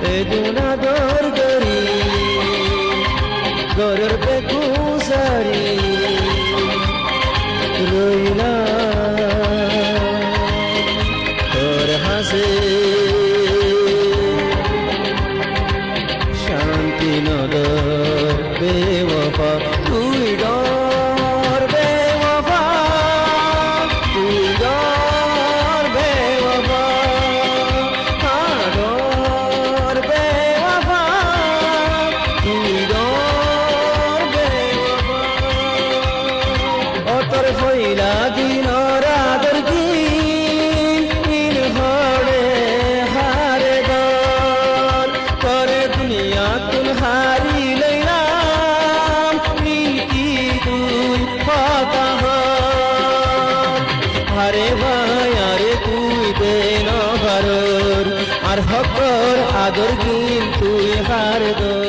এগুনা দর গরি গরর বেকুসারি রইলা তোর হাসে শান্তি নদর বেওয়াফা তুই ডর বেওয়াফা তুই ডর বেওয়াফা ডর বেওয়াফা তুই ডর বেওয়াফা ও তোর ফইলা দিনর আদর দিন হরে হারে দর করে দুনিয়া তুন হারি লইলাম নীতি তুই পাতা আরে ভাই আরে তুই দেন ভারর আর হকর আদর দিন তুই হার দর